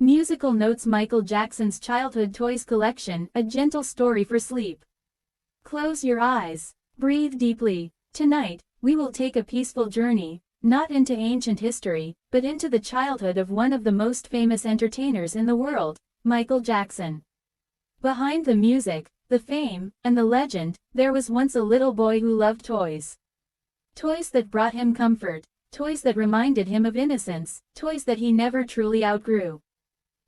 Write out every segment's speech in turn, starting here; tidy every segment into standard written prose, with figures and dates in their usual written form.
Musical notes: Michael Jackson's childhood toys collection, a gentle story for sleep. Close your eyes. Breathe deeply. Tonight, we will take a peaceful journey, not into ancient history, but into the childhood of one of the most famous entertainers in the world, Michael Jackson. Behind the music, the fame, and the legend, there was once a little boy who loved toys. Toys that brought him comfort, toys that reminded him of innocence, toys that he never truly outgrew.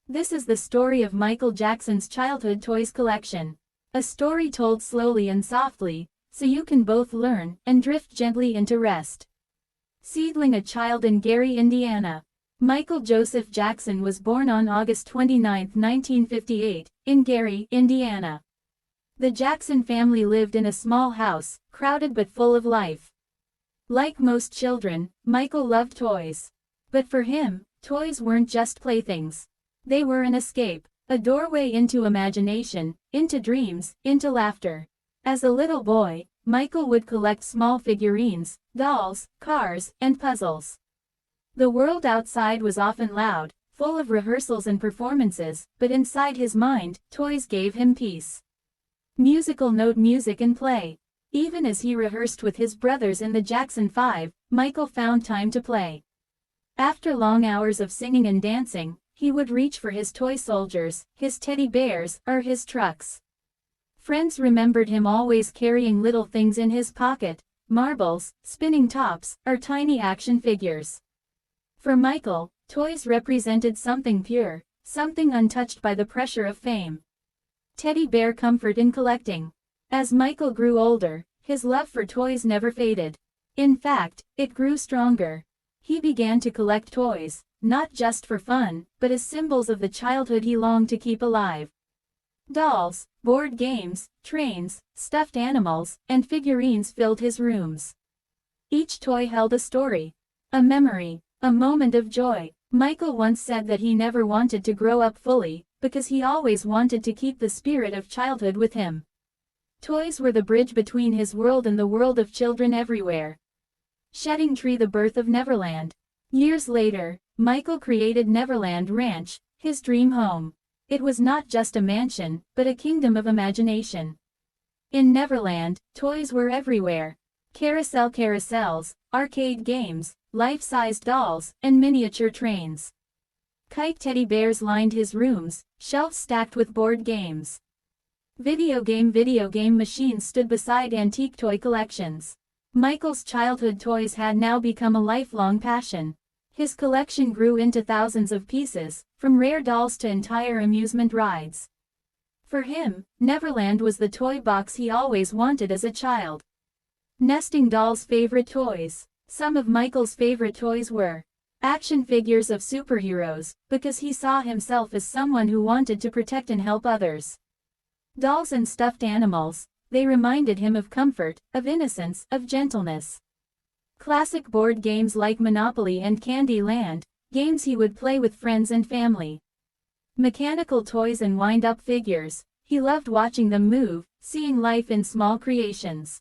This is the story of Michael Jackson's childhood toys collection. A story told slowly and softly, so you can both learn and drift gently into rest. Seedling: a child in Gary, Indiana. Michael Joseph Jackson was born on August 29, 1958, in Gary, Indiana. The Jackson family lived in a small house, crowded but full of life. Like most children, Michael loved toys. But for him, toys weren't just playthings. They were an escape, a doorway into imagination, into dreams, into laughter. As a little boy, Michael would collect small figurines, dolls, cars, and puzzles. The world outside was often loud, full of rehearsals and performances, but inside his mind, toys gave him peace. Musical note: music and play. Even as he rehearsed with his brothers in the Jackson 5, Michael found time to play. After long hours of singing and dancing, he would reach for his toy soldiers, his teddy bears, or his trucks. Friends remembered him always carrying little things in his pocket: marbles, spinning tops, or tiny action figures. For Michael, toys represented something pure, something untouched by the pressure of fame. Teddy bear: comfort in collecting. As Michael grew older, his love for toys never faded. In fact, it grew stronger. He began to collect toys, not just for fun, but as symbols of the childhood he longed to keep alive. Dolls, board games, trains, stuffed animals, and figurines filled his rooms. Each toy held a story, a memory, a moment of joy. Michael once said that he never wanted to grow up fully, because he always wanted to keep the spirit of childhood with him. Toys were the bridge between his world and the world of children everywhere. Shedding tree: the birth of Neverland. Years later, Michael created Neverland Ranch, his dream home. It was not just a mansion, but a kingdom of imagination. In Neverland, toys were everywhere. Carousels, arcade games, life-sized dolls, and miniature trains. Kite teddy bears lined his rooms, shelves stacked with board games. Video game machines stood beside antique toy collections. Michael's childhood toys had now become a lifelong passion. His collection grew into thousands of pieces, from rare dolls to entire amusement rides. For him, Neverland was the toy box he always wanted as a child. Nesting dolls: favorite toys. Some of Michael's favorite toys were action figures of superheroes, because he saw himself as someone who wanted to protect and help others. Dolls and stuffed animals: they reminded him of comfort, of innocence, of gentleness. Classic board games like Monopoly and Candy Land, games he would play with friends and family. Mechanical toys and wind-up figures: he loved watching them move, seeing life in small creations.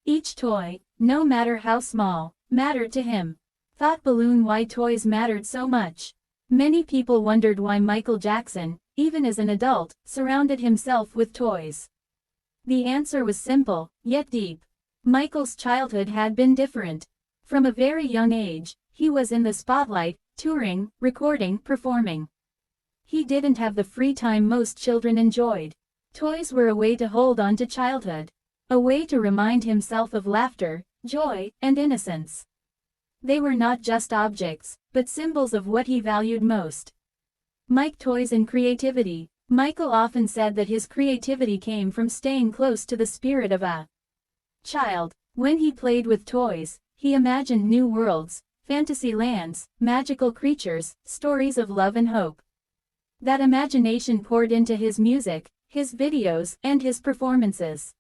Each toy, no matter how small, mattered to him. Thought balloon: why toys mattered so much. Many people wondered why Michael Jackson, even as an adult, surrounded himself with toys. The answer was simple, yet deep. Michael's childhood had been different. From a very young age, he was in the spotlight, touring, recording, performing. He didn't have the free time most children enjoyed. Toys were a way to hold on to childhood. A way to remind himself of laughter, joy, and innocence. They were not just objects, but symbols of what he valued most. Mike: toys and creativity. Michael often said that his creativity came from staying close to the spirit of a child. When he played with toys, he imagined new worlds, fantasy lands, magical creatures, stories of love and hope. That imagination poured into his music, his videos, and his performances.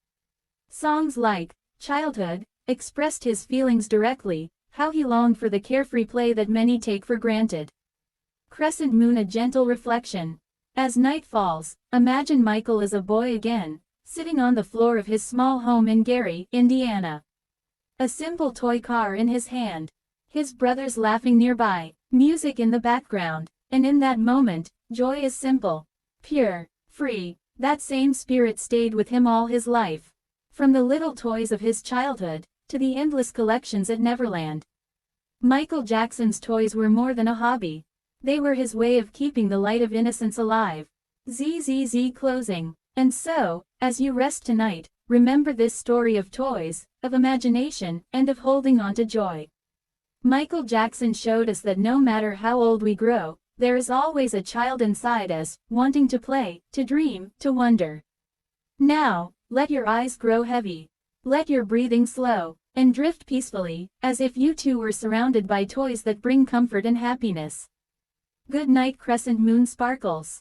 Songs like Childhood expressed his feelings directly, how he longed for the carefree play that many take for granted. Crescent moon: a gentle reflection. As night falls, imagine Michael as a boy again, sitting on the floor of his small home in Gary, Indiana. A simple toy car in his hand. His brothers laughing nearby, music in the background, And in that moment, joy is simple, pure, free. That same spirit stayed with him all his life. From the little toys of his childhood, to the endless collections at Neverland. Michael Jackson's toys were more than a hobby. They were his way of keeping the light of innocence alive. ZZZ closing. And so, as you rest tonight, remember this story of toys, of imagination, and of holding on to joy. Michael Jackson showed us that no matter how old we grow, there is always a child inside us, wanting to play, to dream, to wonder. Now, let your eyes grow heavy. Let your breathing slow, and drift peacefully, as if you too were surrounded by toys that bring comfort and happiness. Good night, Crescent Moon Sparkles.